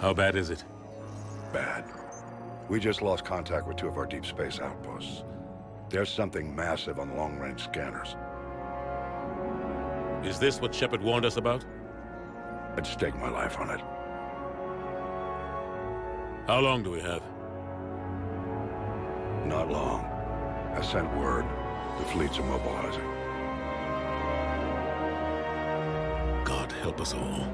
How bad is it? Bad. We just lost contact with two of our deep space outposts. There's something massive on the long-range scanners. Is this what Shepard warned us about? I'd stake my life on it. How long do we have? Not long. I sent word. The fleet's immobilizing. God help us all.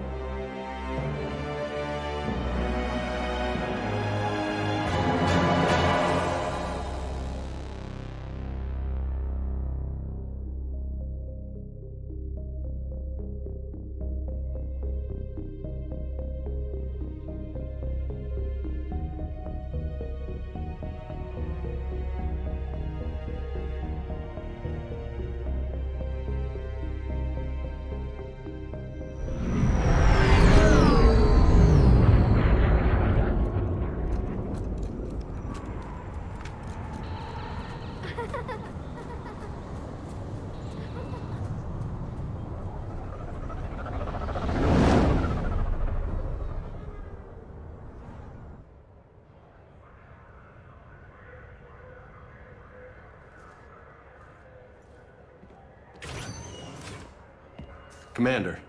Commander.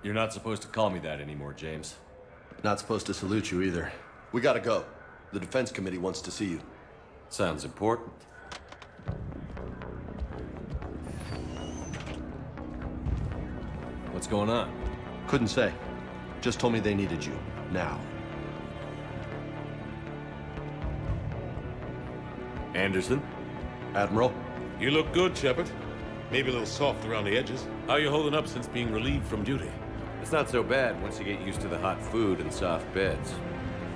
You're not supposed to call me that anymore, James. Not supposed to salute you either. We gotta go. The Defense Committee wants to see you. Sounds important. What's going on? Couldn't say. Just told me they needed you. Now. Anderson? Admiral? You look good, Shepard. Maybe a little soft around the edges. How you holding up since being relieved from duty? It's not so bad once you get used to the hot food and soft beds.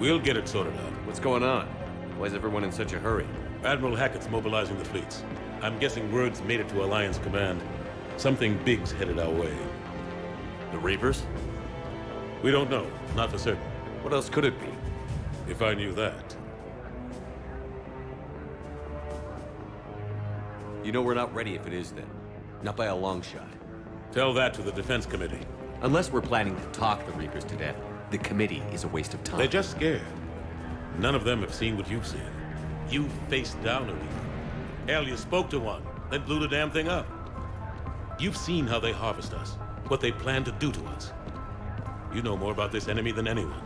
We'll get it sorted out. What's going on? Why is everyone in such a hurry? Admiral Hackett's mobilizing the fleets. I'm guessing word's made it to Alliance Command. Something big's headed our way. The Reapers? We don't know. Not for certain. What else could it be? If I knew that. You know we're not ready if it is then. Not by a long shot. Tell that to the Defense Committee. Unless we're planning to talk the Reapers to death, the committee is a waste of time. They're just scared. None of them have seen what you've seen. You faced down a Reaper. Hell, you spoke to one, then blew the damn thing up. You've seen how they harvest us, what they plan to do to us. You know more about this enemy than anyone.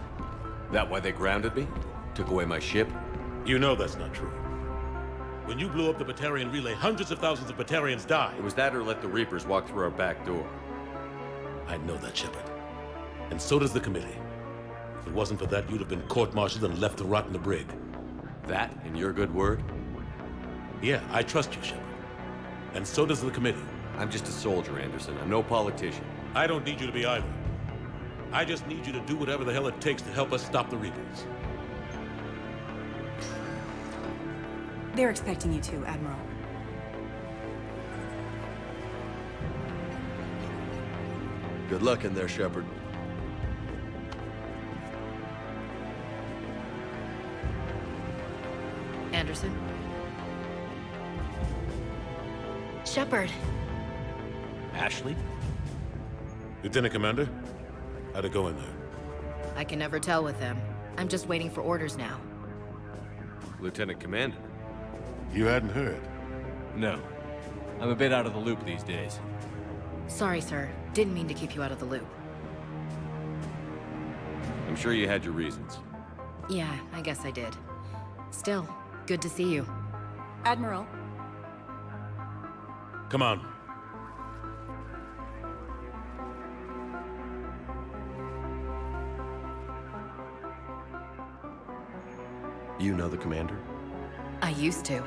That why they grounded me? Took away my ship? You know that's not true. When you blew up the Batarian relay, hundreds of thousands of Batarians died. It was that or let the Reapers walk through our back door. I know that, Shepard. And so does the committee. If it wasn't for that, you'd have been court-martialed and left to rot in the brig. That and your good word? Yeah, I trust you, Shepard. And so does the committee. I'm just a soldier, Anderson. I'm no politician. I don't need you to be either. I just need you to do whatever the hell it takes to help us stop the Reapers. They're expecting you to, Admiral. Good luck in there, Shepard. Anderson? Shepard. Ashley? Lieutenant Commander, how'd it go in there? I can never tell with them. I'm just waiting for orders now. Lieutenant Commander? You hadn't heard. No. I'm a bit out of the loop these days. Sorry, sir. Didn't mean to keep you out of the loop. I'm sure you had your reasons. Yeah, I guess I did. Still, good to see you. Admiral. Come on. You know the commander? I used to.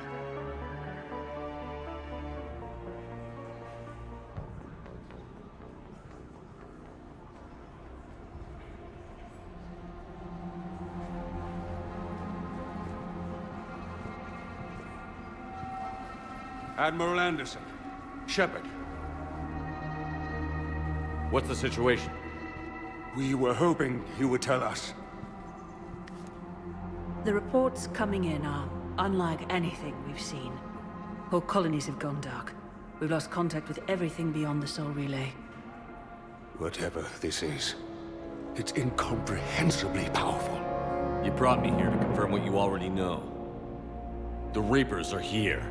Admiral Anderson. Shepard. What's the situation? We were hoping you would tell us. The reports coming in are unlike anything we've seen. Whole colonies have gone dark. We've lost contact with everything beyond the Sol Relay. Whatever this is, It's incomprehensibly powerful. You brought me here to confirm what you already know. The Reapers are here.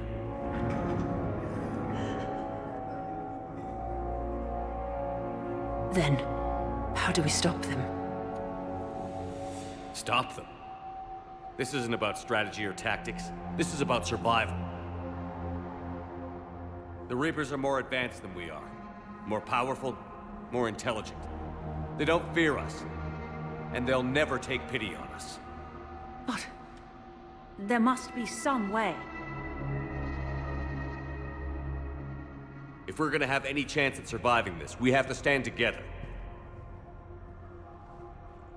Then, how do we stop them? Stop them. This isn't about strategy or tactics. This is about survival. The Reapers are more advanced than we are. More powerful, more intelligent. They don't fear us. And they'll never take pity on us. But there must be some way. If we're gonna have any chance at surviving this, we have to stand together.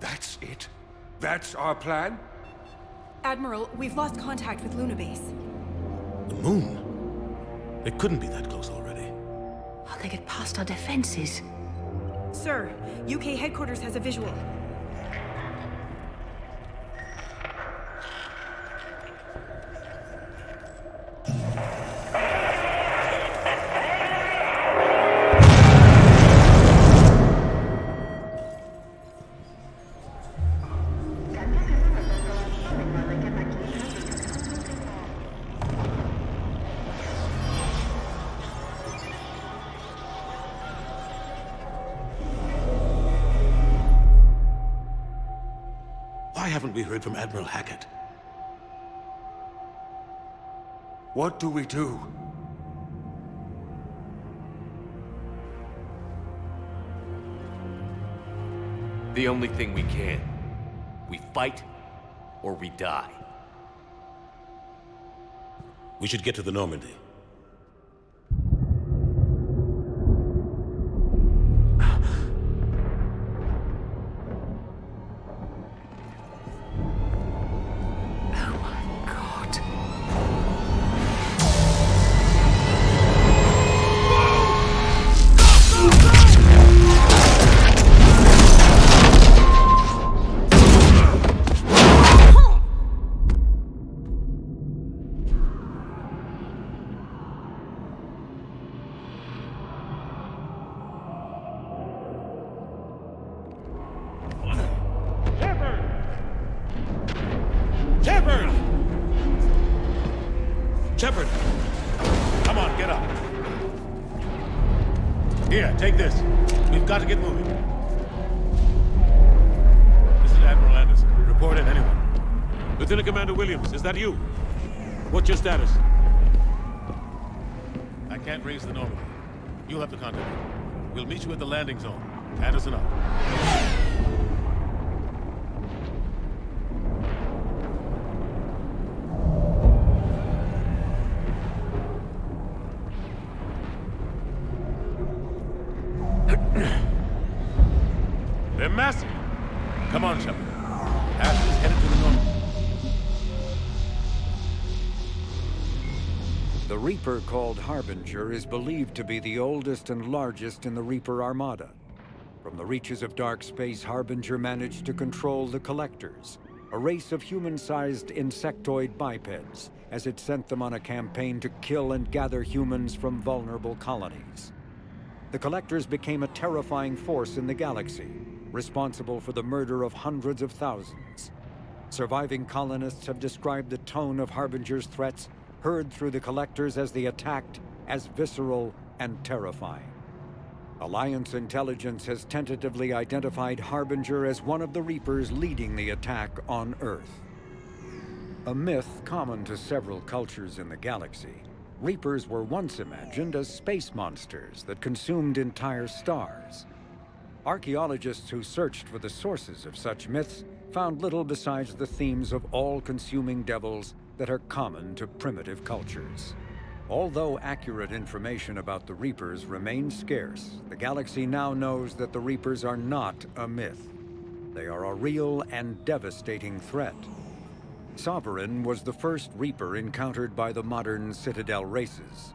That's it? That's our plan? Admiral, we've lost contact with Luna Base. The moon? They couldn't be that close already. How'd they get past our defenses? Sir, UK headquarters has a visual. Why haven't we heard from Admiral Hackett? What do we do? The only thing we can. We fight, or we die. We should get to the Normandy. Shepard! Come on, get up. Here, take this. We've got to get moving. This is Admiral Anderson. Report in, anyone. Lieutenant Commander Williams, is that you? What's your status? I can't raise the Normandy. You'll have to contact me. We'll meet you at the landing zone. Anderson up. They're massive. Come on, Shepard. Ash is headed to the north. The Reaper called Harbinger is believed to be the oldest and largest in the Reaper Armada. From the reaches of dark space, Harbinger managed to control the Collectors, a race of human-sized insectoid bipeds, as it sent them on a campaign to kill and gather humans from vulnerable colonies. The Collectors became a terrifying force in the galaxy, responsible for the murder of hundreds of thousands. Surviving colonists have described the tone of Harbinger's threats heard through the Collectors as they attacked as visceral and terrifying. Alliance intelligence has tentatively identified Harbinger as one of the Reapers leading the attack on Earth. A myth common to several cultures in the galaxy, Reapers were once imagined as space monsters that consumed entire stars. Archaeologists who searched for the sources of such myths found little besides the themes of all-consuming devils that are common to primitive cultures. Although accurate information about the Reapers remains scarce, the galaxy now knows that the Reapers are not a myth. They are a real and devastating threat. Sovereign was the first Reaper encountered by the modern Citadel races.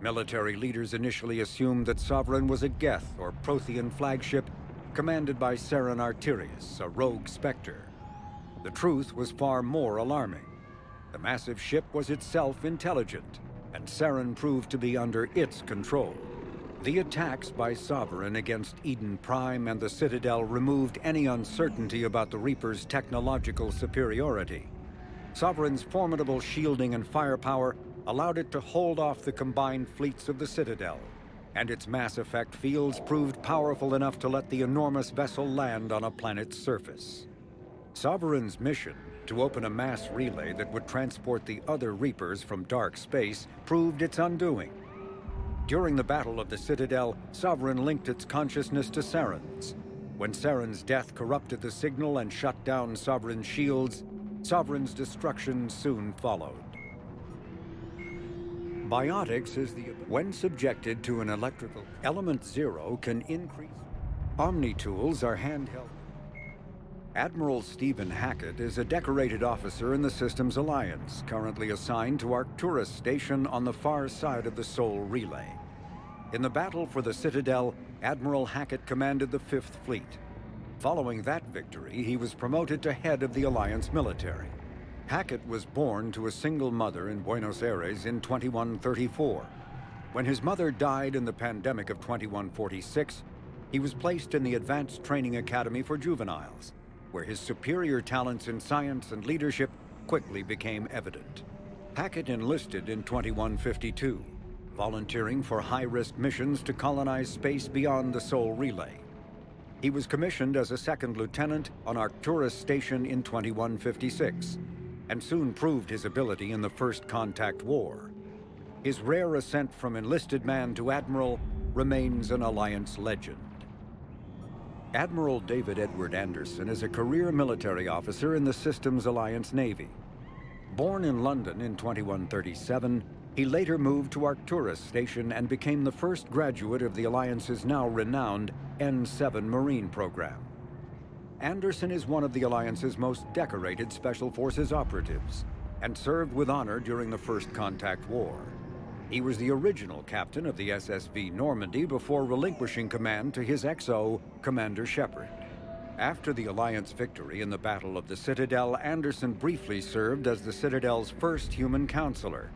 Military leaders initially assumed that Sovereign was a Geth or Prothean flagship commanded by Saren Arterius, a rogue Spectre. The truth was far more alarming. The massive ship was itself intelligent, and Saren proved to be under its control. The attacks by Sovereign against Eden Prime and the Citadel removed any uncertainty about the Reaper's technological superiority. Sovereign's formidable shielding and firepower allowed it to hold off the combined fleets of the Citadel, and its mass effect fields proved powerful enough to let the enormous vessel land on a planet's surface. Sovereign's mission, to open a mass relay that would transport the other Reapers from dark space, proved its undoing. During the Battle of the Citadel, Sovereign linked its consciousness to Saren's. When Saren's death corrupted the signal and shut down Sovereign's shields, Sovereign's destruction soon followed. Biotics is when subjected to an electrical element zero can increase. Omni-tools are handheld. Admiral Stephen Hackett is a decorated officer in the Systems Alliance, currently assigned to Arcturus Station on the far side of the Sol Relay. In the battle for the Citadel, Admiral Hackett commanded the 5th Fleet. Following that victory, he was promoted to head of the Alliance military. Hackett was born to a single mother in Buenos Aires in 2134. When his mother died in the pandemic of 2146, he was placed in the Advanced Training Academy for Juveniles, where his superior talents in science and leadership quickly became evident. Hackett enlisted in 2152, volunteering for high-risk missions to colonize space beyond the Sol Relay. He was commissioned as a 2nd lieutenant on Arcturus Station in 2156, and soon proved his ability in the First Contact War. His rare ascent from enlisted man to admiral remains an Alliance legend. Admiral David Edward Anderson is a career military officer in the Systems Alliance Navy. Born in London in 2137, he later moved to Arcturus Station and became the first graduate of the Alliance's now renowned N7 Marine program. Anderson is one of the Alliance's most decorated Special Forces operatives, and served with honor during the First Contact War. He was the original captain of the SSV Normandy before relinquishing command to his XO, Commander Shepard. After the Alliance victory in the Battle of the Citadel, Anderson briefly served as the Citadel's first human counselor.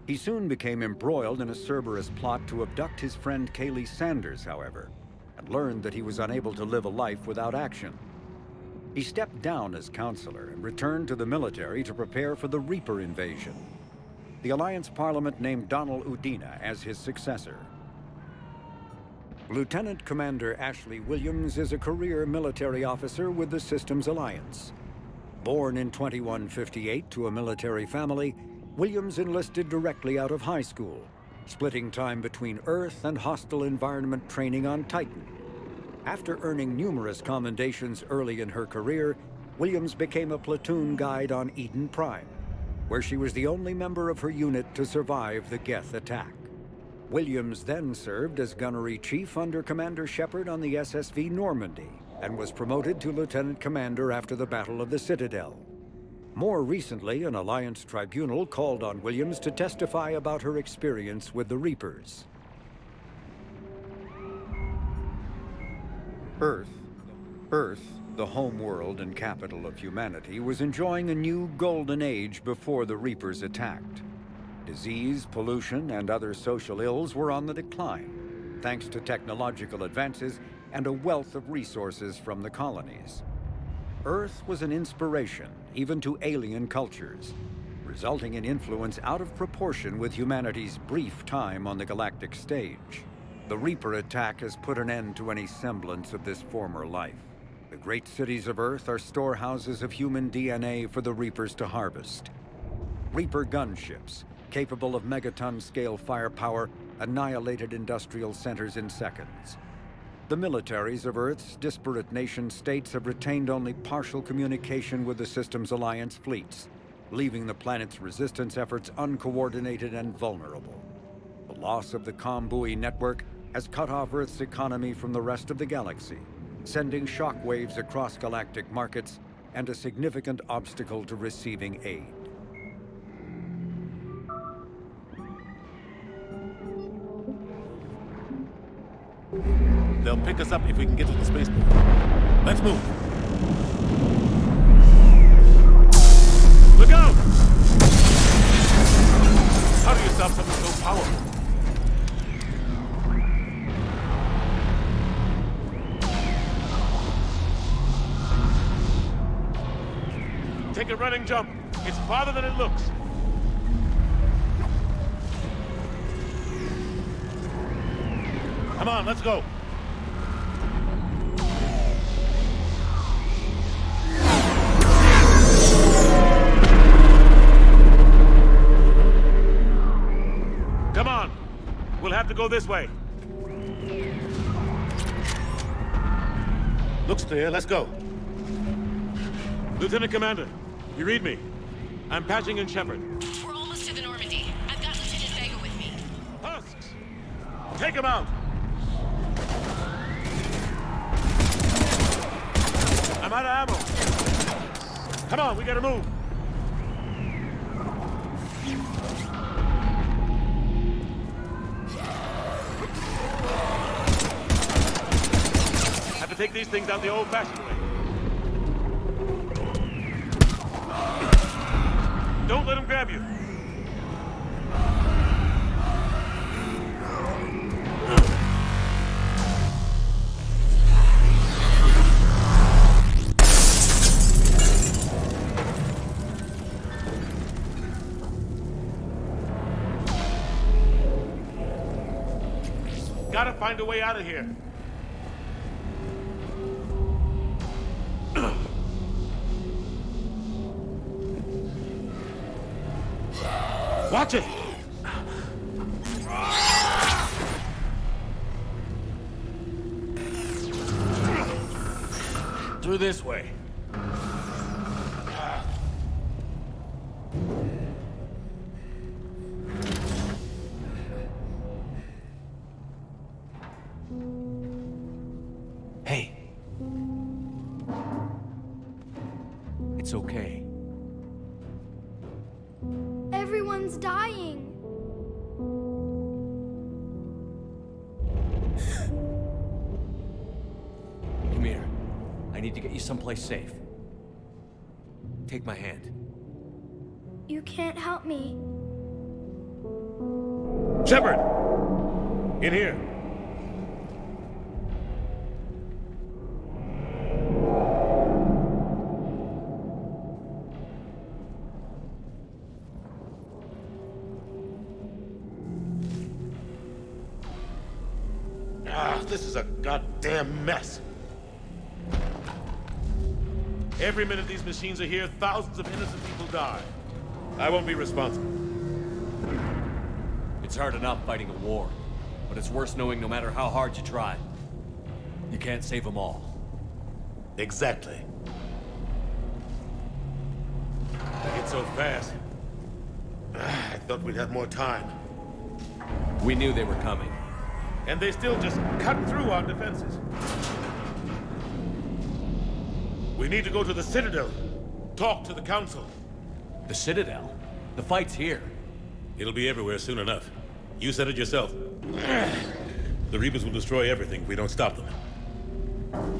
He soon became embroiled in a Cerberus plot to abduct his friend Kaylee Sanders, however, and learned that he was unable to live a life without action. He stepped down as counselor and returned to the military to prepare for the Reaper invasion. The Alliance Parliament named Donald Udina as his successor. Lieutenant Commander Ashley Williams is a career military officer with the Systems Alliance. Born in 2158 to a military family, Williams enlisted directly out of high school, splitting time between Earth and hostile environment training on Titan. After earning numerous commendations early in her career, Williams became a platoon guide on Eden Prime, where she was the only member of her unit to survive the Geth attack. Williams then served as gunnery chief under Commander Shepard on the SSV Normandy, and was promoted to lieutenant commander after the Battle of the Citadel. More recently, an Alliance tribunal called on Williams to testify about her experience with the Reapers. Earth, the home world and capital of humanity, was enjoying a new golden age before the Reapers attacked. Disease, pollution, and other social ills were on the decline, thanks to technological advances and a wealth of resources from the colonies. Earth was an inspiration even to alien cultures, resulting in influence out of proportion with humanity's brief time on the galactic stage. The Reaper attack has put an end to any semblance of this former life. The great cities of Earth are storehouses of human DNA for the Reapers to harvest. Reaper gunships, capable of megaton-scale firepower, annihilated industrial centers in seconds. The militaries of Earth's disparate nation-states have retained only partial communication with the Systems Alliance fleets, leaving the planet's resistance efforts uncoordinated and vulnerable. The loss of the ComBuoy network has cut off Earth's economy from the rest of the galaxy, sending shockwaves across galactic markets and a significant obstacle to receiving aid. They'll pick us up if we can get to the spaceport. Let's move. Look out! How do you stop something so powerful? Take a running jump. It's farther than it looks. Come on, let's go. Come on. We'll have to go this way. Looks clear. Let's go. Lieutenant Commander, you read me? I'm patching in Shepard. We're almost to the Normandy. I've got Lieutenant Vega with me. Husks! Take him out! I'm out of ammo. Come on, we gotta move. Have to take these things out the old-fashioned way. Don't let him grab you. Gotta find a way out of here. Watch it! Through this way. Hey. It's okay. Everyone's dying. Come here. I need to get you someplace safe. Take my hand. You can't help me. Shepard! In here. This is a goddamn mess. Every minute these machines are here, thousands of innocent people die. I won't be responsible. It's hard enough fighting a war, but it's worse knowing no matter how hard you try, you can't save them all. Exactly. They hit so fast. I thought we'd have more time. We knew they were coming. And they still just cut through our defenses. We need to go to the Citadel. Talk to the Council. The Citadel? The fight's here. It'll be everywhere soon enough. You said it yourself. The Reapers will destroy everything if we don't stop them.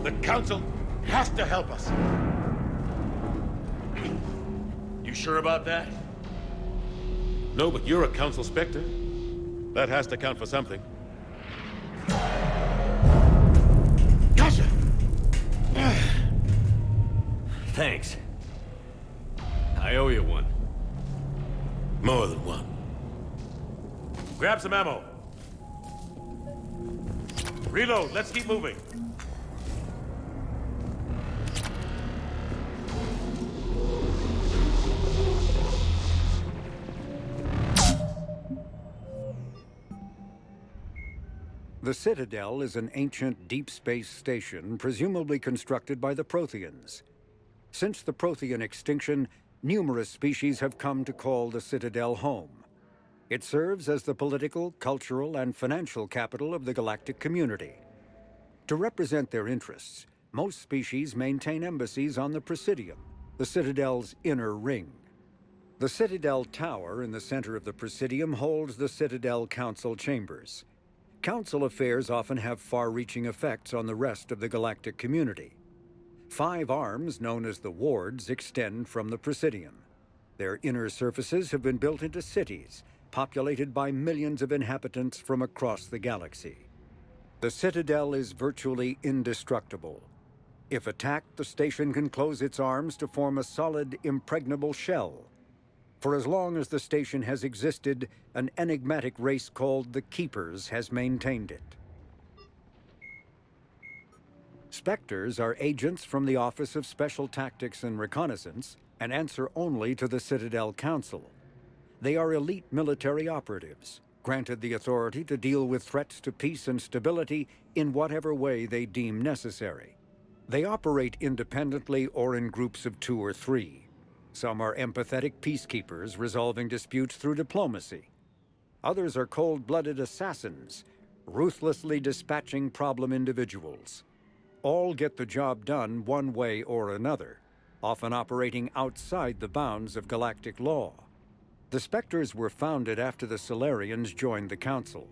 The Council has to help us. You sure about that? No, but you're a Council Spectre. That has to count for something. Gotcha! Thanks. I owe you one. More than one. Grab some ammo. Reload, let's keep moving. The Citadel is an ancient deep space station presumably constructed by the Protheans. Since the Prothean extinction, numerous species have come to call the Citadel home. It serves as the political, cultural, and financial capital of the galactic community. To represent their interests, most species maintain embassies on the Presidium, the Citadel's inner ring. The Citadel Tower in the center of the Presidium holds the Citadel Council chambers. Council affairs often have far-reaching effects on the rest of the galactic community. 5 arms, known as the Wards, extend from the Presidium. Their inner surfaces have been built into cities, populated by millions of inhabitants from across the galaxy. The Citadel is virtually indestructible. If attacked, the station can close its arms to form a solid, impregnable shell. For as long as the station has existed, an enigmatic race called the Keepers has maintained it. Spectres are agents from the Office of Special Tactics and Reconnaissance and answer only to the Citadel Council. They are elite military operatives, granted the authority to deal with threats to peace and stability in whatever way they deem necessary. They operate independently or in groups of 2 or 3. Some are empathetic peacekeepers resolving disputes through diplomacy. Others are cold-blooded assassins, ruthlessly dispatching problem individuals. All get the job done one way or another, often operating outside the bounds of galactic law. The Spectres were founded after the Solarians joined the Council.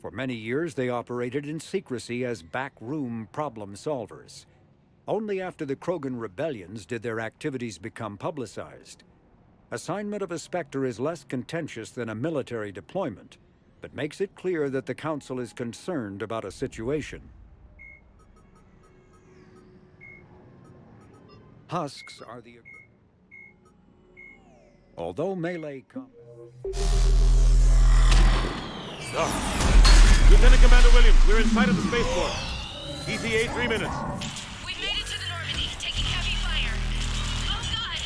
For many years, they operated in secrecy as backroom problem solvers. Only after the Krogan rebellions did their activities become publicized. Assignment of a Spectre is less contentious than a military deployment, but makes it clear that the Council is concerned about a situation. Husks are the... Although melee combat... Lieutenant Commander Williams, we're in sight of the spaceport. ETA 3 minutes. We've made it to the Normandy, taking heavy fire. Oh god!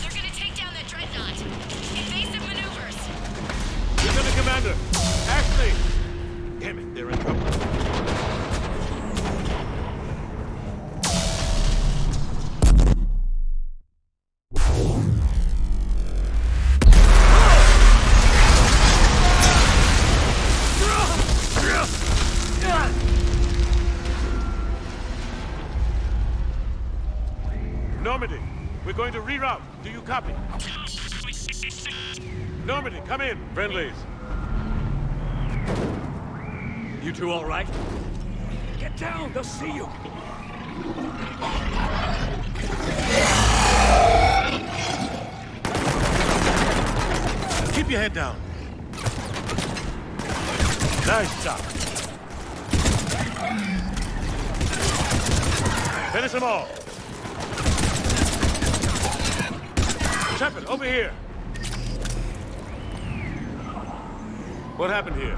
They're gonna take down that dreadnought. Invasive maneuvers. Lieutenant Commander, Ashley! Damn it, they're in trouble. Normandy, we're going to reroute. Do you copy? Normandy, come in. Friendlies. You two all right? Get down, they'll see you. Keep your head down. Nice job. Finish them all. Shepard, over here. What happened here?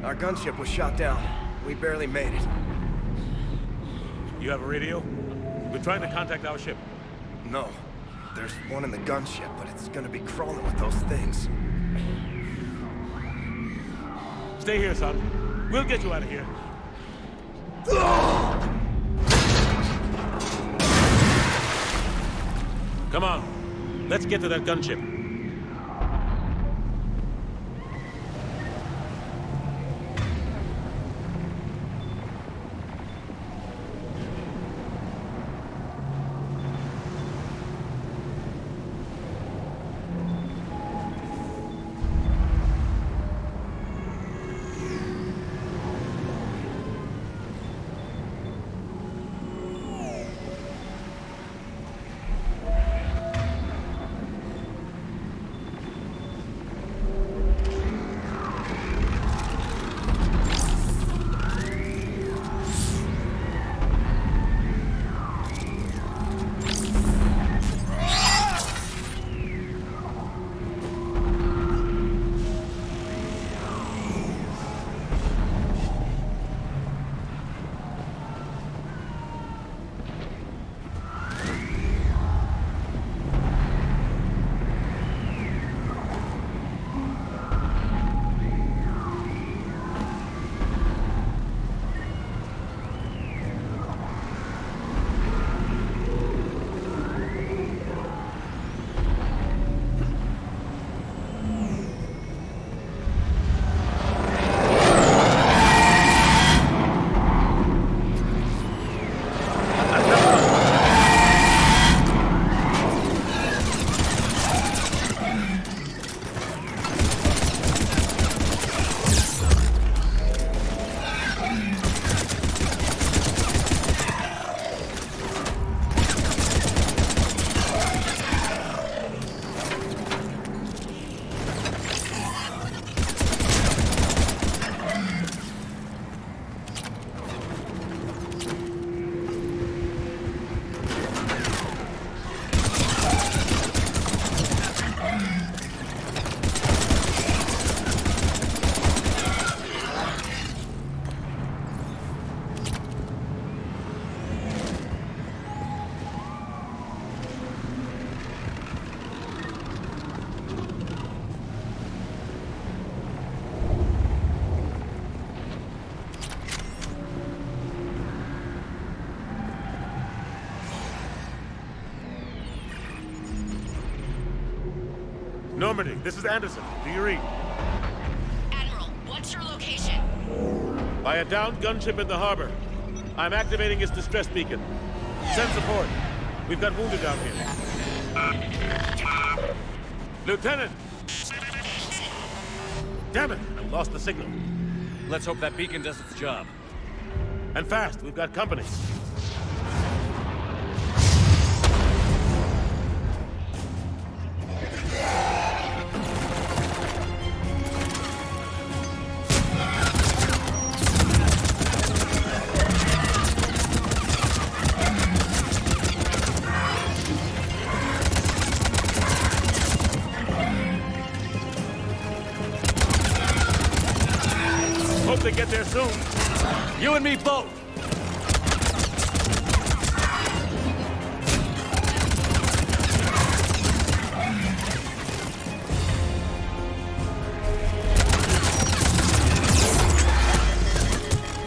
Our gunship was shot down. We barely made it. You have a radio? We're trying to contact our ship. No. There's one in the gunship, but it's gonna be crawling with those things. Stay here, son. We'll get you out of here. Come on. Let's get to that gunship. Normandy, this is Anderson. Do you read? Admiral, what's your location? By a downed gunship in the harbor. I'm activating its distress beacon. Send support. We've got wounded down here. Lieutenant! Damn it! I lost the signal. Let's hope that beacon does its job. And fast, we've got company. Hope they get there soon. You and me both!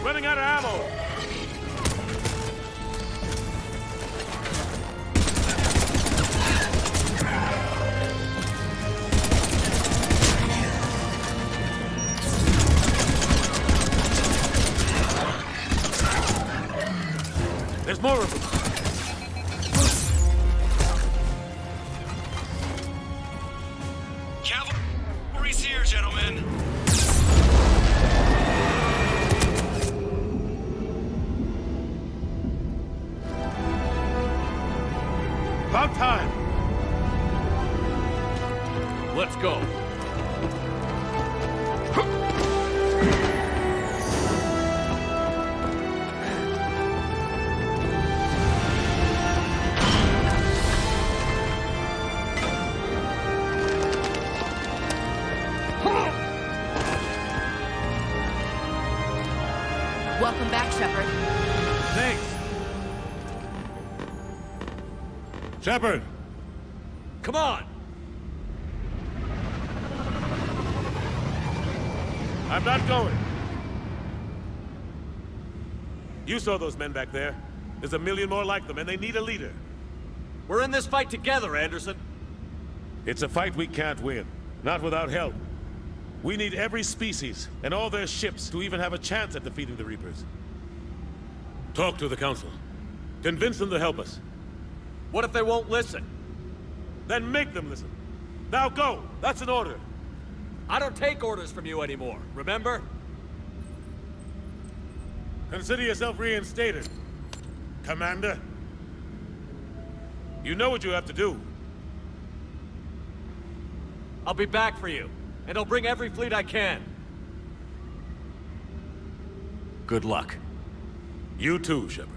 Running out of ammo. There's more of them. Cavalry's here, gentlemen. About time. Let's go. Welcome back, Shepard. Thanks. Shepard! Come on! I'm not going. You saw those men back there. There's a million more like them, and they need a leader. We're in this fight together, Anderson. It's a fight we can't win. Not without help. We need every species, and all their ships, to even have a chance at defeating the Reapers. Talk to the Council. Convince them to help us. What if they won't listen? Then make them listen. Now go! That's an order. I don't take orders from you anymore, remember? Consider yourself reinstated, Commander. You know what you have to do. I'll be back for you, and I'll bring every fleet I can. Good luck. You too, Shepard.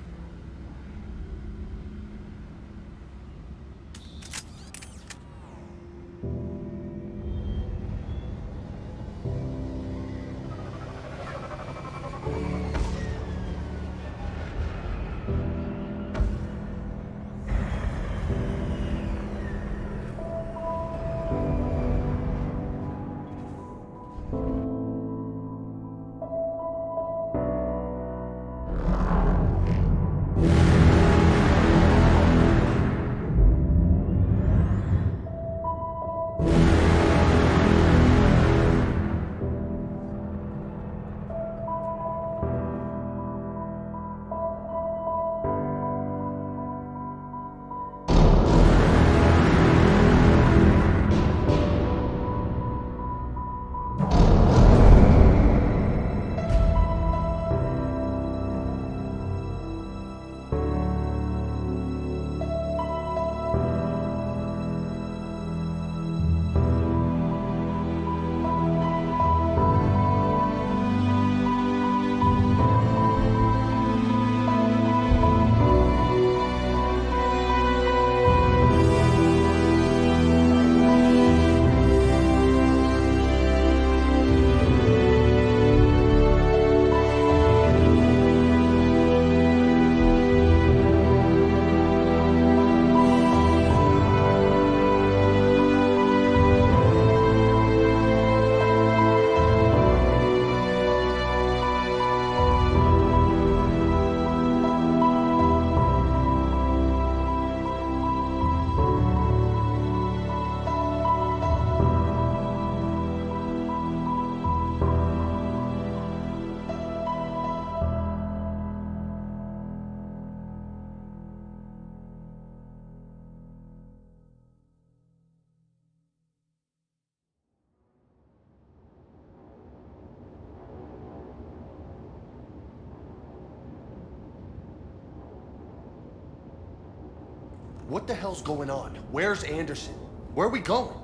What the hell's going on? Where's Anderson? Where are we going?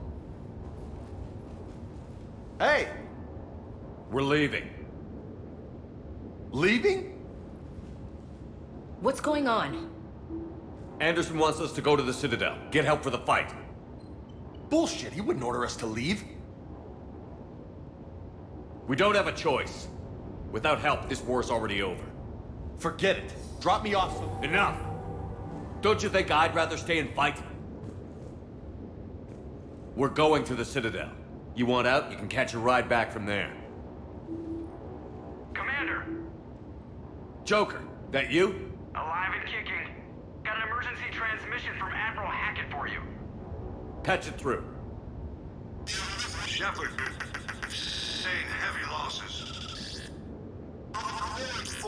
Hey! We're leaving. Leaving? What's going on? Anderson wants us to go to the Citadel. Get help for the fight. Bullshit, he wouldn't order us to leave. We don't have a choice. Without help, this war's already over. Forget it. Drop me off. Enough! Don't you think I'd rather stay and fight? We're going to the Citadel. You want out, you can catch a ride back from there. Commander! Joker, that you? Alive and kicking. Got an emergency transmission from Admiral Hackett for you. Patch it through. Shepard, sustained heavy losses. The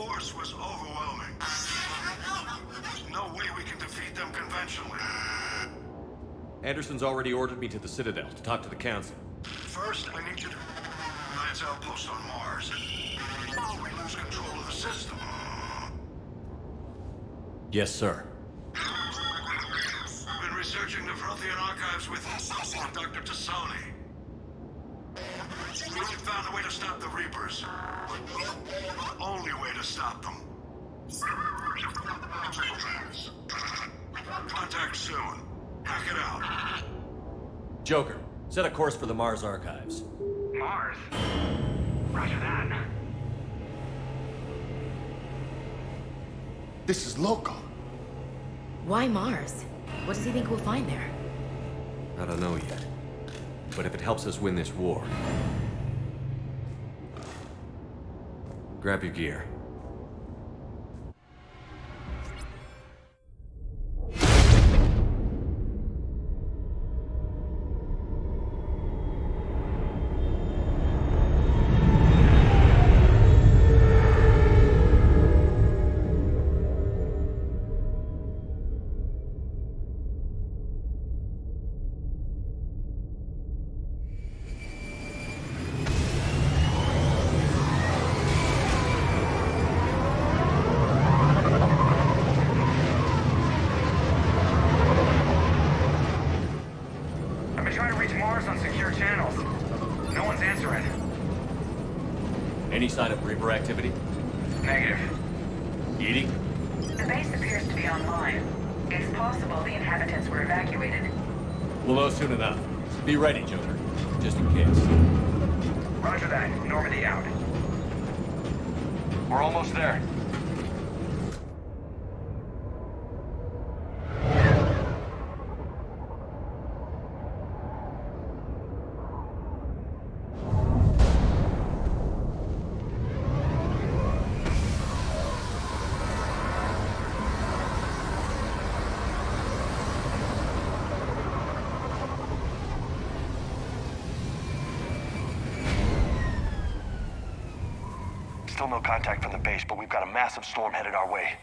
force was overwhelming. There's no way we can defeat them conventionally. Anderson's already ordered me to the Citadel to talk to the Council. First, I need you to Alliance outpost on Mars. We lose control of the system. Yes, sir. Been researching the Prothean archives with Dr. Tassoni. We found a way to stop the Reapers. The only way to stop them. Contact soon. Hack it out. Joker, set a course for the Mars archives. Mars? Roger that. This is loco. Why Mars? What does he think we'll find there? I don't know yet. But if it helps us win this war... Grab your gear. Any sign of Reaper activity? Negative. EDI? The base appears to be online. It's possible the inhabitants were evacuated. We'll know soon enough. Be ready, Joker. Just in case. Roger that. Normandy out. We're almost there. Still no contact from the base, but we've got a massive storm headed our way.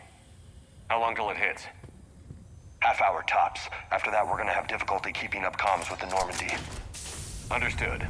How long till it hits? Half hour tops. After that, we're gonna have difficulty keeping up comms with the Normandy. Understood.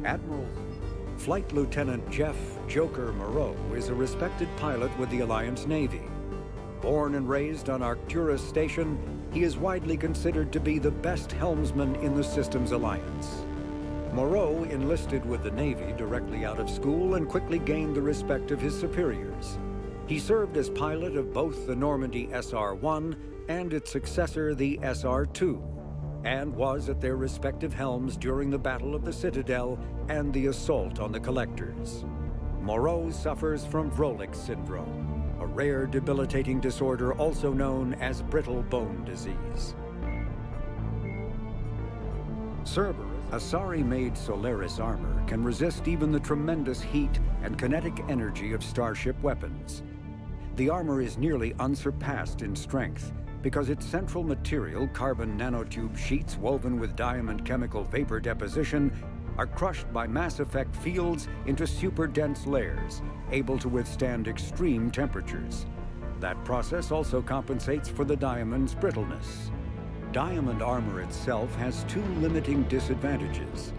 Admiral Flight Lieutenant Jeff Joker Moreau is a respected pilot with the Alliance Navy. Born and raised on Arcturus Station, he is widely considered to be the best helmsman in the Systems Alliance. Moreau enlisted with the Navy directly out of school and quickly gained the respect of his superiors. He served as pilot of both the Normandy SR-1 and its successor, the SR-2, and was at their respective helms during the Battle of the Citadel and the assault on the Collectors. Moreau suffers from Vrolik syndrome, a rare debilitating disorder also known as brittle bone disease. Cerberus, Asari-made Solaris armor can resist even the tremendous heat and kinetic energy of starship weapons. The armor is nearly unsurpassed in strength because its central material, carbon nanotube sheets woven with diamond chemical vapor deposition, are crushed by mass effect fields into super-dense layers, able to withstand extreme temperatures. That process also compensates for the diamond's brittleness. Diamond armor itself has two limiting disadvantages.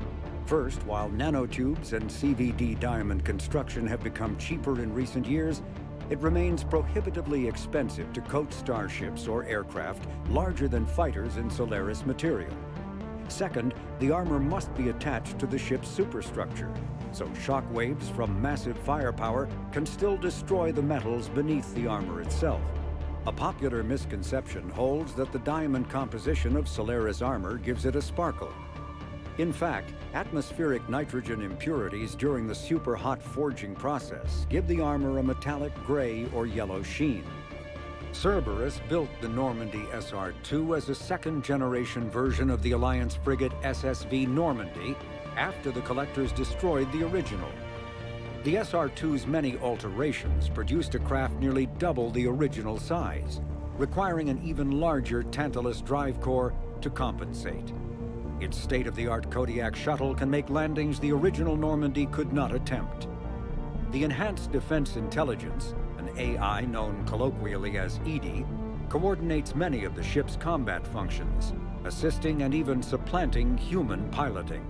First, while nanotubes and CVD diamond construction have become cheaper in recent years, it remains prohibitively expensive to coat starships or aircraft larger than fighters in Solaris material. Second, the armor must be attached to the ship's superstructure, so shock waves from massive firepower can still destroy the metals beneath the armor itself. A popular misconception holds that the diamond composition of Solaris armor gives it a sparkle. In fact, atmospheric nitrogen impurities during the super-hot forging process give the armor a metallic gray or yellow sheen. Cerberus built the Normandy SR-2 as a second-generation version of the Alliance frigate SSV Normandy after the Collectors destroyed the original. The SR-2's many alterations produced a craft nearly double the original size, requiring an even larger Tantalus drive core to compensate. Its state-of-the-art Kodiak shuttle can make landings the original Normandy could not attempt. The Enhanced Defense Intelligence, an AI known colloquially as EDI, coordinates many of the ship's combat functions, assisting and even supplanting human piloting.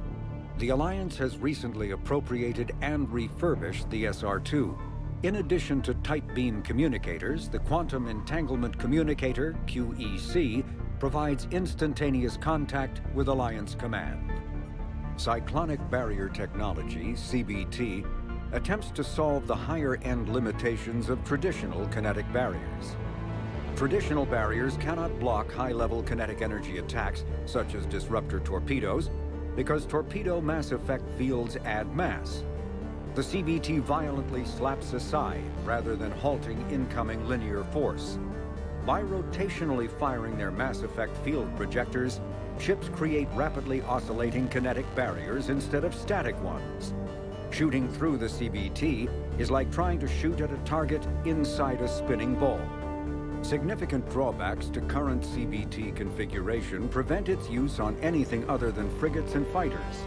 The Alliance has recently appropriated and refurbished the SR-2. In addition to tight beam communicators, the Quantum Entanglement Communicator, QEC, provides instantaneous contact with Alliance Command. Cyclonic Barrier Technology, CBT, attempts to solve the higher-end limitations of traditional kinetic barriers. Traditional barriers cannot block high-level kinetic energy attacks, such as disruptor torpedoes, because torpedo mass effect fields add mass. The CBT violently slaps aside rather than halting incoming linear force. By rotationally firing their mass effect field projectors, ships create rapidly oscillating kinetic barriers instead of static ones. Shooting through the CBT is like trying to shoot at a target inside a spinning ball. Significant drawbacks to current CBT configuration prevent its use on anything other than frigates and fighters.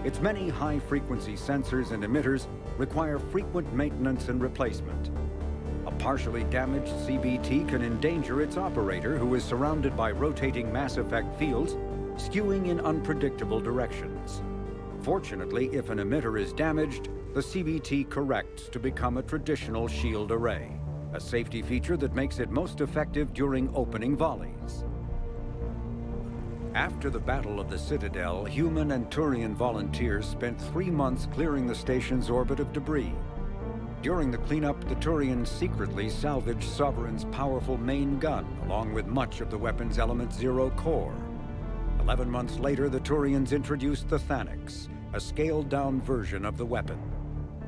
Its many high-frequency sensors and emitters require frequent maintenance and replacement. A partially damaged CBT can endanger its operator, who is surrounded by rotating mass effect fields, skewing in unpredictable directions. Fortunately, if an emitter is damaged, the CBT corrects to become a traditional shield array, a safety feature that makes it most effective during opening volleys. After the Battle of the Citadel, human and Turian volunteers spent 3 months clearing the station's orbit of debris. During the cleanup, the Turians secretly salvaged Sovereign's powerful main gun, along with much of the weapon's Element Zero core. 11 months later, the Turians introduced the Thanix, a scaled-down version of the weapon.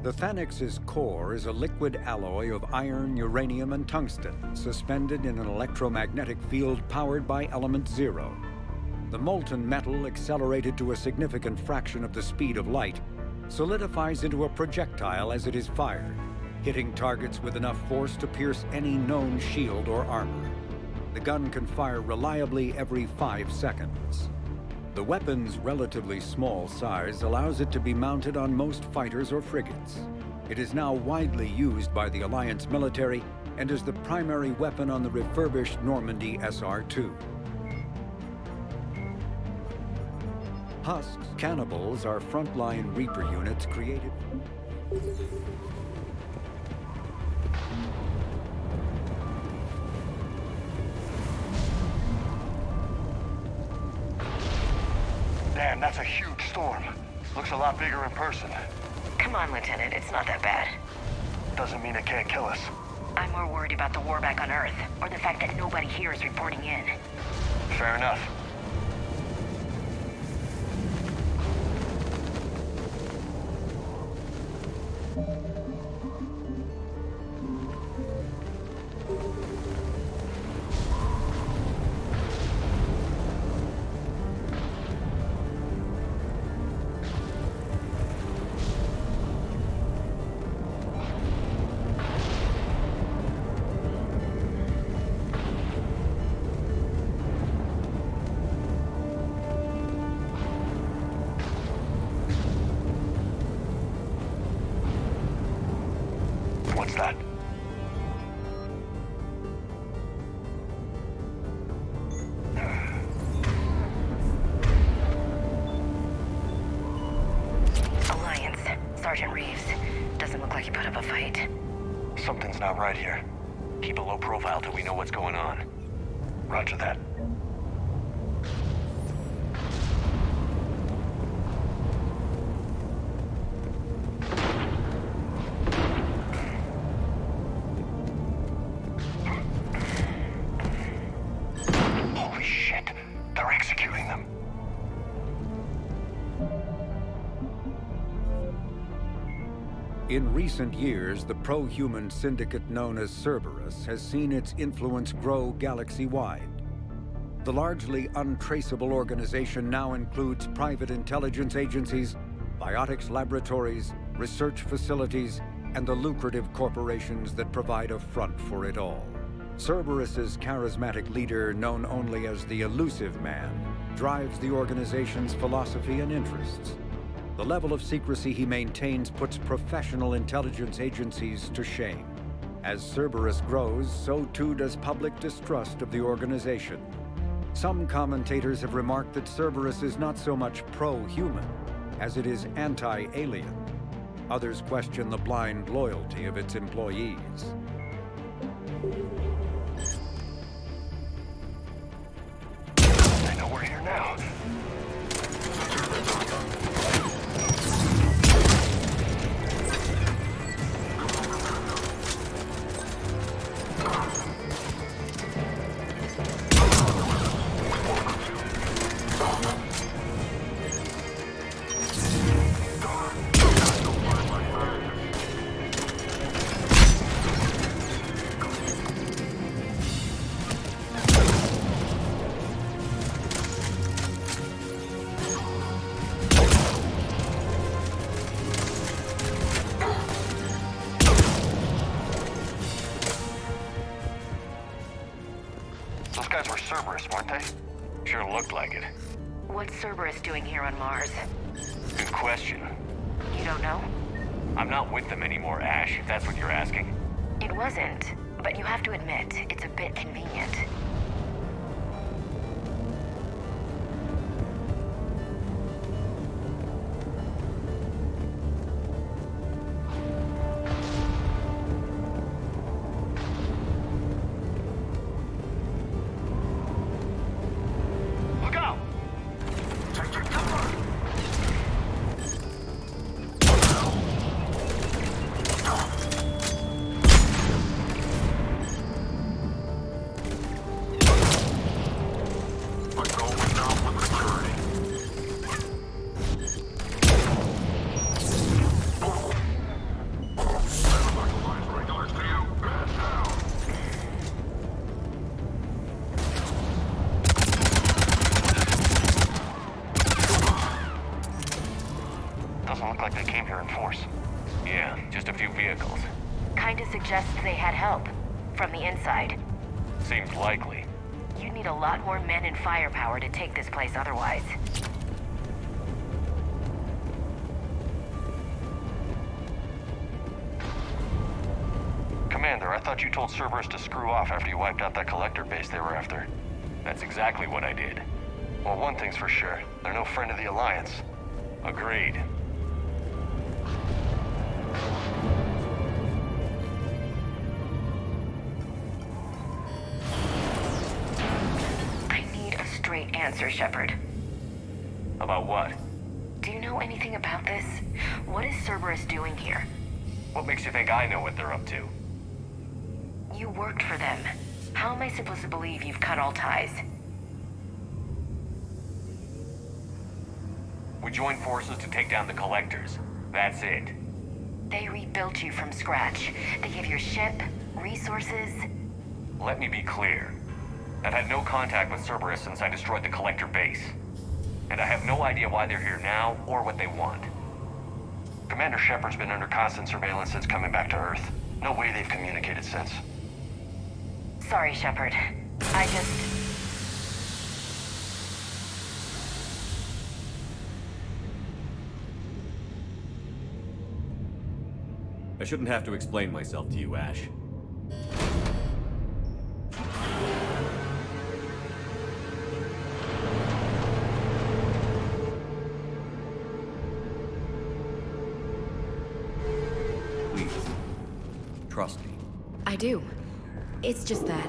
The Thanix's core is a liquid alloy of iron, uranium, and tungsten, suspended in an electromagnetic field powered by Element Zero. The molten metal, accelerated to a significant fraction of the speed of light, solidifies into a projectile as it is fired, hitting targets with enough force to pierce any known shield or armor. The gun can fire reliably every 5 seconds. The weapon's relatively small size allows it to be mounted on most fighters or frigates. It is now widely used by the Alliance military and is the primary weapon on the refurbished Normandy SR-2. Husks, cannibals are frontline Reaper units created. Damn, that's a huge storm. Looks a lot bigger in person. Come on, Lieutenant, it's not that bad. Doesn't mean it can't kill us. I'm more worried about the war back on Earth, or the fact that nobody here is reporting in. Fair enough. What's that? Alliance. Sergeant Reeves. Doesn't look like he put up a fight. Something's not right here. Keep a low profile till we know what's going on. Roger that. Holy shit! They're executing them. In recent years, the pro-human syndicate known as Cerberus has seen its influence grow galaxy-wide. The largely untraceable organization now includes private intelligence agencies, biotics laboratories, research facilities, and the lucrative corporations that provide a front for it all. Cerberus's charismatic leader, known only as the Elusive Man, drives the organization's philosophy and interests. The level of secrecy he maintains puts professional intelligence agencies to shame. As Cerberus grows, so too does public distrust of the organization. Some commentators have remarked that Cerberus is not so much pro-human as it is anti-alien. Others question the blind loyalty of its employees. I know we're here now. Those guys were Cerberus, weren't they? Sure looked like it. What's Cerberus doing here on Mars? Good question. You don't know? I'm not with them anymore, Ash, if that's what you're asking. It wasn't, but you have to admit, it's a bit convenient. Look out! Take your cover! Doesn't look like they came here in force. Yeah, just a few vehicles. Kinda suggests they had help. From the inside. Seems likely. You'd need a lot more men and firepower to take this place otherwise. Commander, I thought you told Cerberus to screw off after you wiped out that collector base they were after. That's exactly what I did. Well, one thing's for sure. They're no friend of the Alliance. Agreed. I need a straight answer, Shepard. About what? Do you know anything about this? What is Cerberus doing here? What makes you think I know what they're up to? You worked for them. How am I supposed to believe you've cut all ties? We joined forces to take down the Collectors. That's it. They rebuilt you from scratch. They gave your ship, resources. Let me be clear. I've had no contact with Cerberus since I destroyed the Collector base. And I have no idea why they're here now or what they want. Commander Shepard's been under constant surveillance since coming back to Earth. No way they've communicated since. Sorry, Shepard. I shouldn't have to explain myself to you, Ash. Please, trust me. I do. It's just that.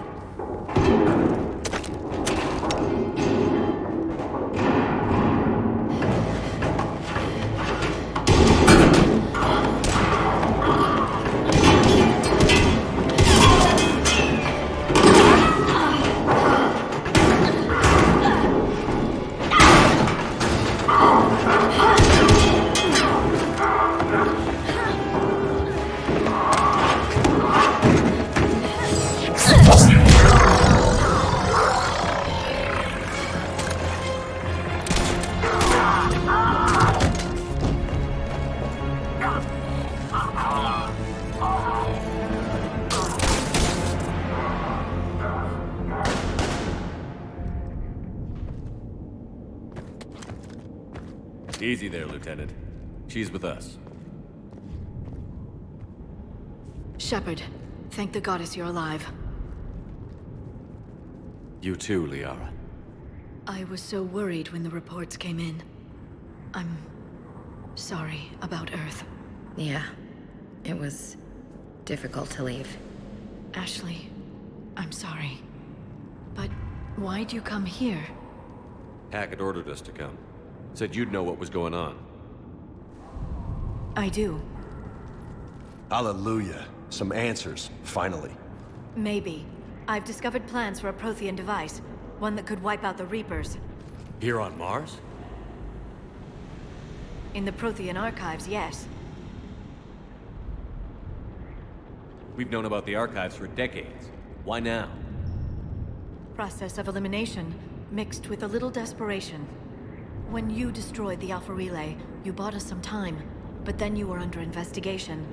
Easy there, Lieutenant. She's with us. Shepard, thank the goddess you're alive. You too, Liara. I was so worried when the reports came in. I'm sorry about Earth. Yeah. It was difficult to leave. Ashley, I'm sorry. But why'd you come here? Hackett ordered us to come. Said you'd know what was going on. I do. Hallelujah. Some answers, finally. Maybe. I've discovered plans for a Prothean device. One that could wipe out the Reapers. Here on Mars? In the Prothean archives, yes. We've known about the archives for decades. Why now? Process of elimination, mixed with a little desperation. When you destroyed the Alpha Relay, you bought us some time. But then you were under investigation.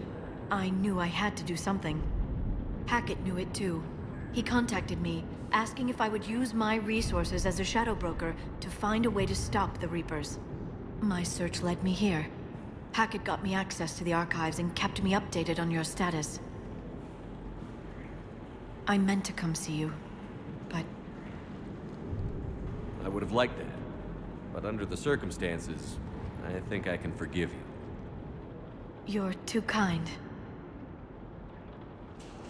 I knew I had to do something. Hackett knew it too. He contacted me, asking if I would use my resources as a shadow broker to find a way to stop the Reapers. My search led me here. Hackett got me access to the archives and kept me updated on your status. I meant to come see you, but... I would have liked that. But under the circumstances, I think I can forgive you. You're too kind.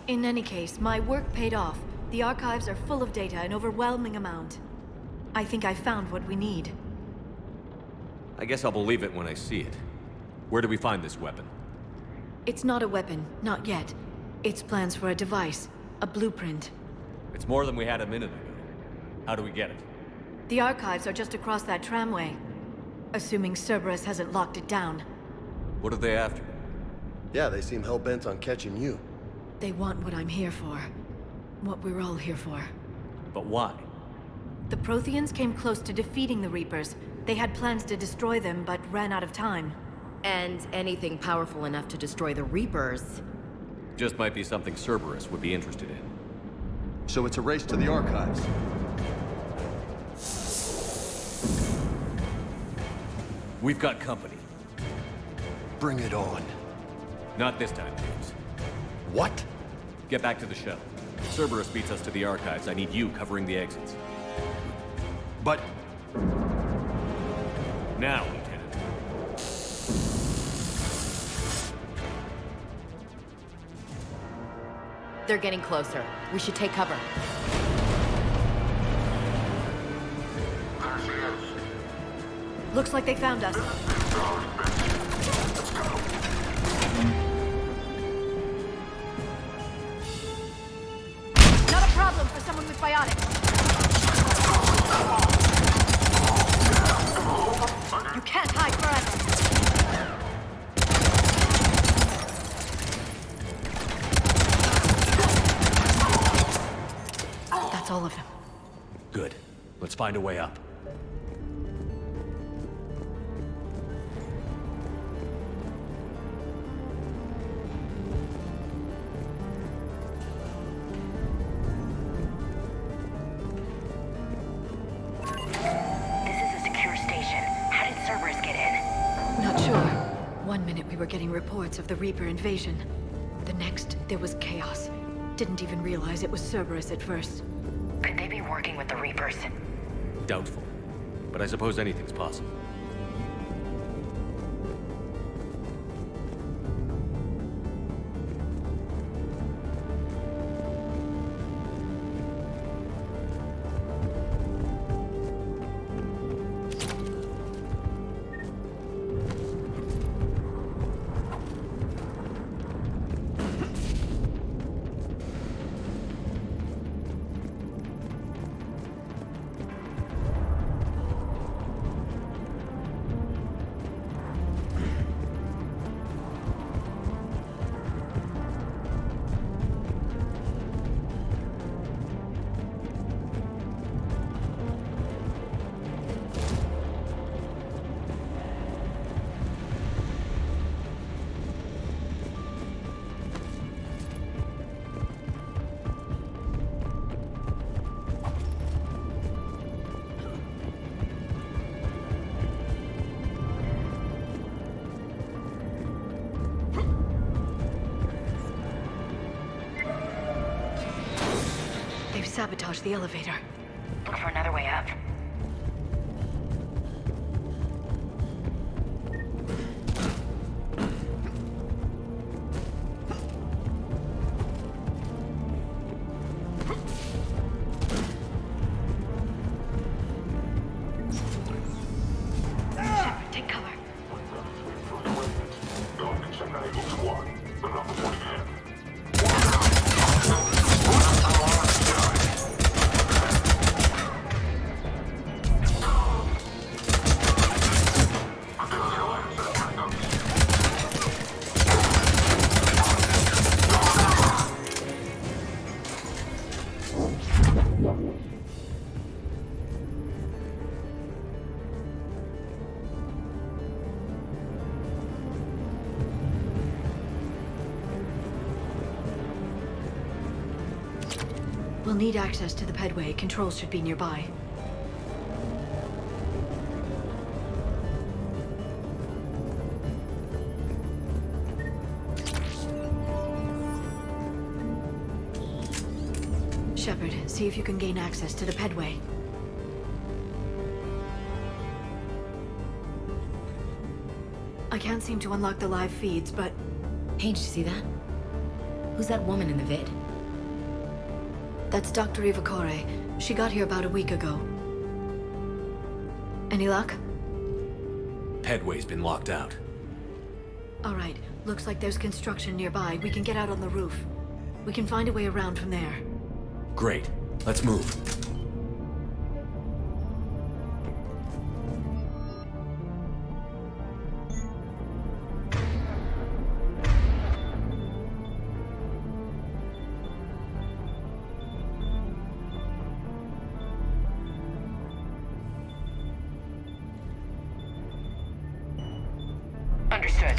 In any case, my work paid off. The archives are full of data, an overwhelming amount. I think I found what we need. I guess I'll believe it when I see it. Where do we find this weapon? It's not a weapon, not yet. It's plans for a device, a blueprint. It's more than we had a minute ago. How do we get it? The archives are just across that tramway. Assuming Cerberus hasn't locked it down. What are they after? Yeah, they seem hell-bent on catching you. They want what I'm here for. What we're all here for. But why? The Protheans came close to defeating the Reapers. They had plans to destroy them, but ran out of time. And anything powerful enough to destroy the Reapers. Just might be something Cerberus would be interested in. So it's a race to the archives. We've got company. Bring it on. Not this time, James. What? Get back to the shuttle. If Cerberus beats us to the archives, I need you covering the exits. But Now, Lieutenant. They're getting closer. We should take cover. Looks like they found us. Not a problem for someone with biotics. You can't hide forever. That's all of them. Good. Let's find a way up. Were getting reports of the Reaper invasion. The next, there was chaos. Didn't even realize it was Cerberus at first. Could they be working with the Reapers? Doubtful. But I suppose anything's possible. Sabotage the elevator. Look for another way up. Shepard, take cover. We'll need access to the pedway. Controls should be nearby. Shepard, see if you can gain access to the pedway. I can't seem to unlock the live feeds, but... Hey, did you see that? Who's that woman in the vid? That's Dr. Eva Kore. She got here about a week ago. Any luck? Pedway's been locked out. All right. Looks like there's construction nearby. We can get out on the roof. We can find a way around from there. Great. Let's move. Understood.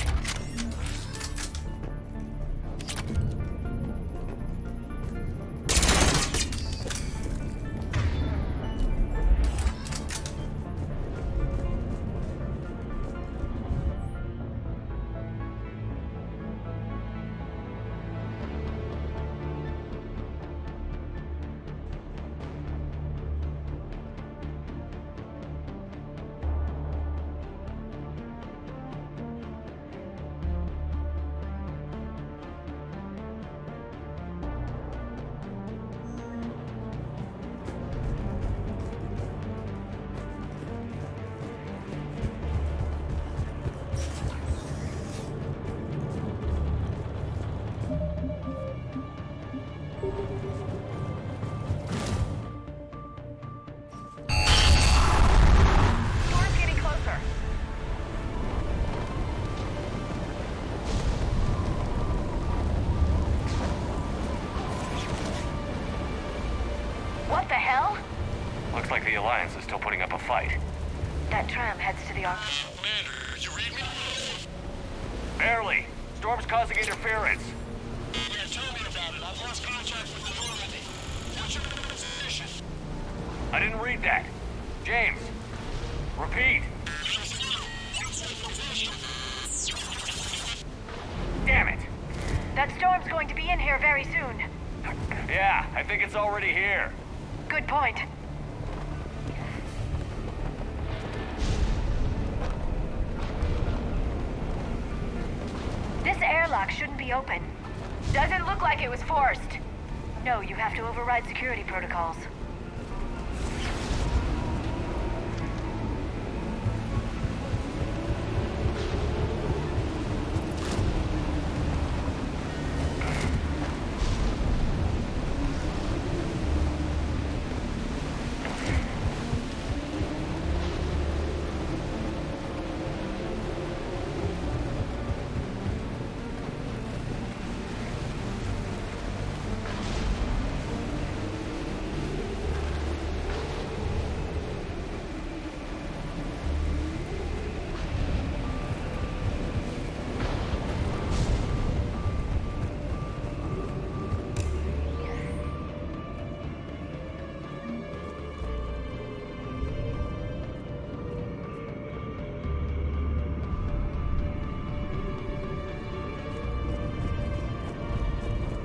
Alliance is still putting up a fight. That tram heads to the Commander, you read me? Barely. Storm's causing interference. Yeah, tell me about it. I've lost contact with the Normandy. What's your position? I didn't read that. James, repeat. Damn it. That storm's going to be in here very soon. Yeah, I think it's already here. Good point. This airlock shouldn't be open. Doesn't look like it was forced. No, you have to override security protocols.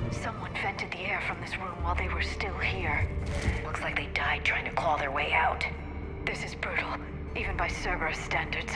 Someone vented the air from this room while they were still here. Looks like they died trying to claw their way out. This is brutal, even by Cerberus standards.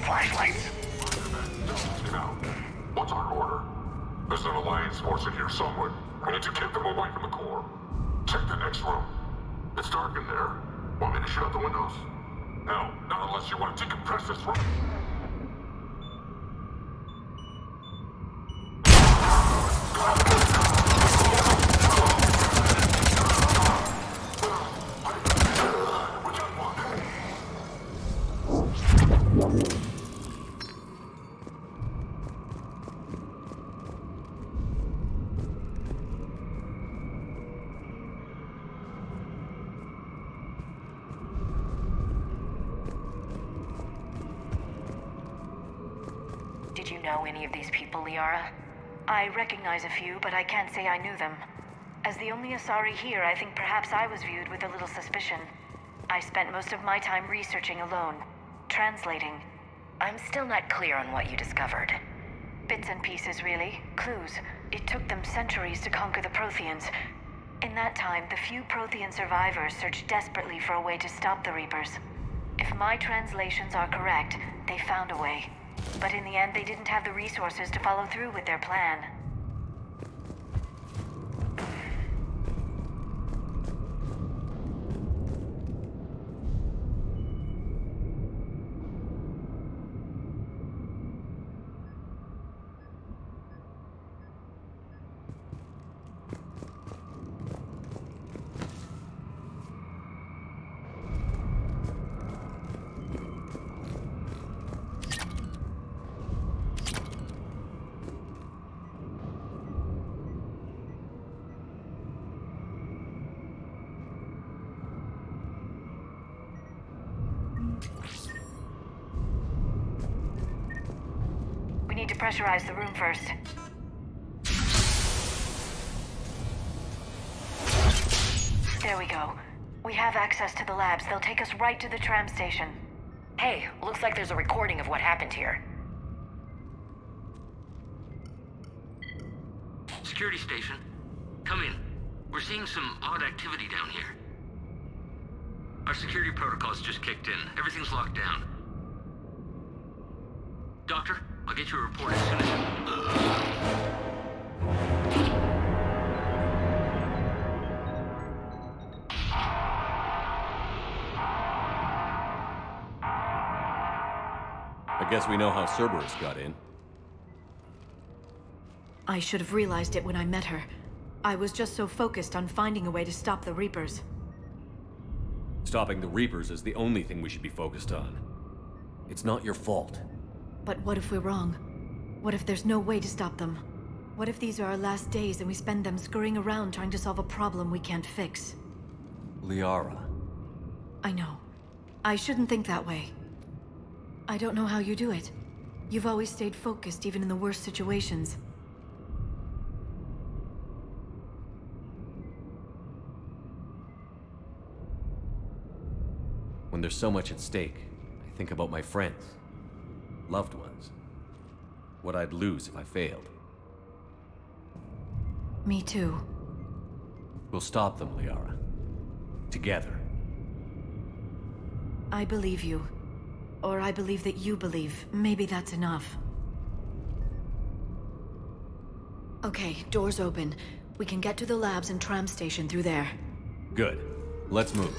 Flashlights. What's our order? There's an Alliance force in here somewhere. We need to get them away from the core. Check the next room. It's dark in there. Want me to shut out the windows? No, not unless you want to decompress this room. Did you know any of these people, Liara? I recognize a few, but I can't say I knew them. As the only Asari here, I think perhaps I was viewed with a little suspicion. I spent most of my time researching alone, translating. I'm still not clear on what you discovered. Bits and pieces, really. Clues. It took them centuries to conquer the Protheans. In that time, the few Prothean survivors searched desperately for a way to stop the Reapers. If my translations are correct, they found a way. But in the end, they didn't have the resources to follow through with their plan. We need to pressurize the room first. There we go. We have access to the labs. They'll take us right to the tram station. Hey, looks like there's a recording of what happened here. Security station. Come in. We're seeing some odd activity down here. Our security protocols just kicked in. Everything's locked down. Doctor, I'll get you a report as soon as... I guess we know how Cerberus got in. I should have realized it when I met her. I was just so focused on finding a way to stop the Reapers. Stopping the Reapers is the only thing we should be focused on. It's not your fault. But what if we're wrong? What if there's no way to stop them? What if these are our last days and we spend them scurrying around trying to solve a problem we can't fix? Liara. I know. I shouldn't think that way. I don't know how you do it. You've always stayed focused even in the worst situations. When there's so much at stake, I think about my friends, loved ones. What I'd lose if I failed. Me too. We'll stop them, Liara. Together. I believe you. Or I believe that you believe. Maybe that's enough. Okay, doors open. We can get to the labs and tram station through there. Good. Let's move.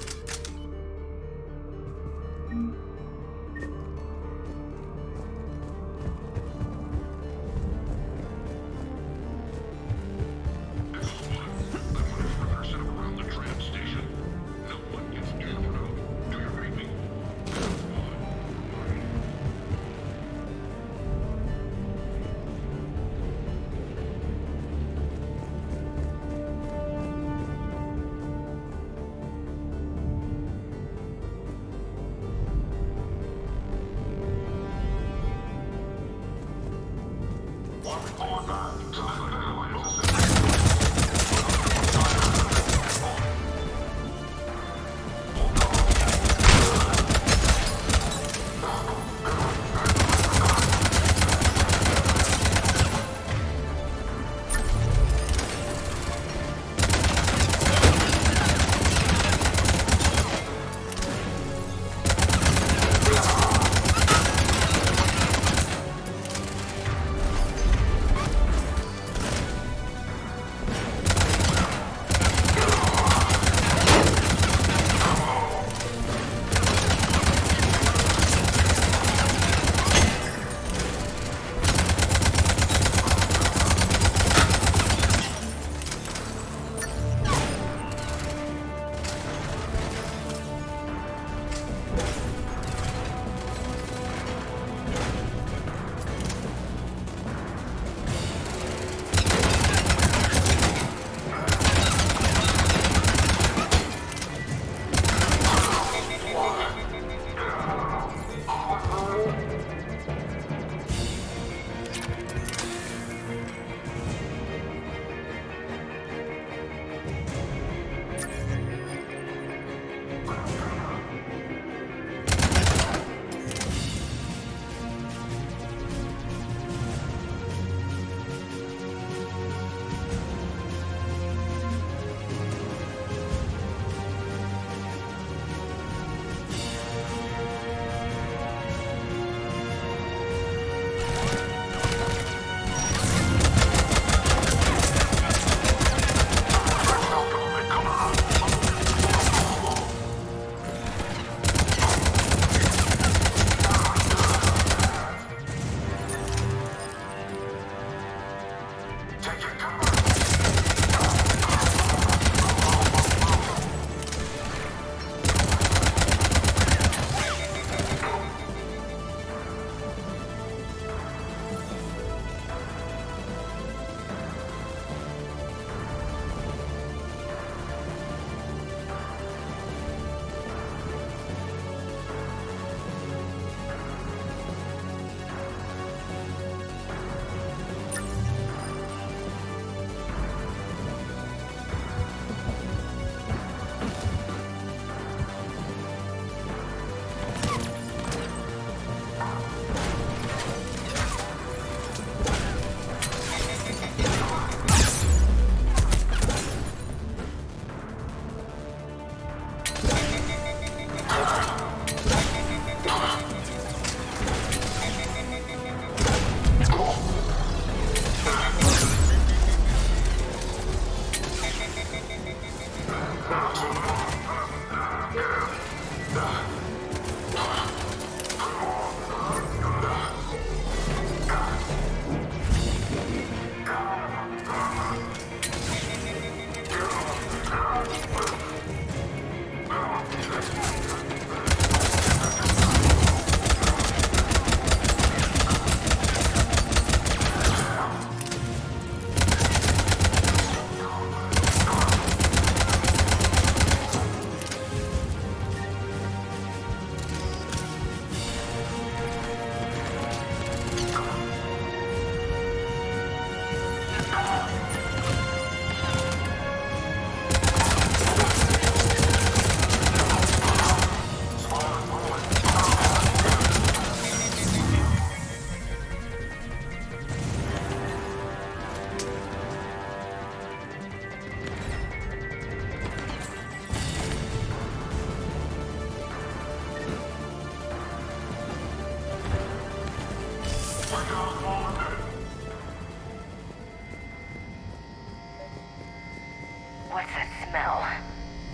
What's that smell?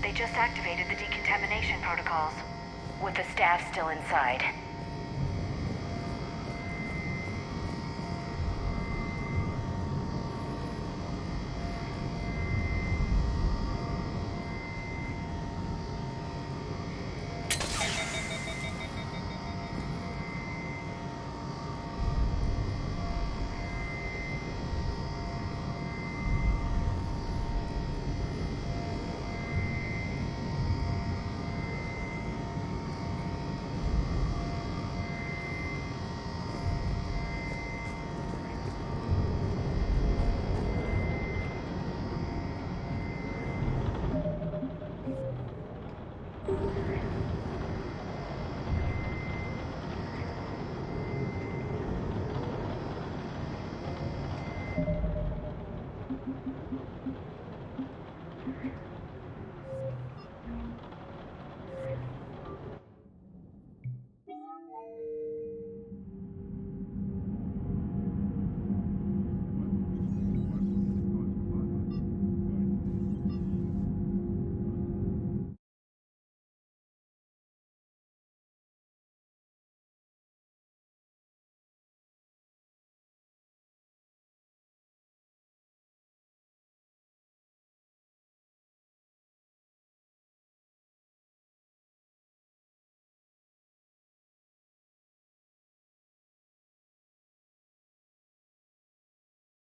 They just activated the decontamination protocols. With the staff still inside.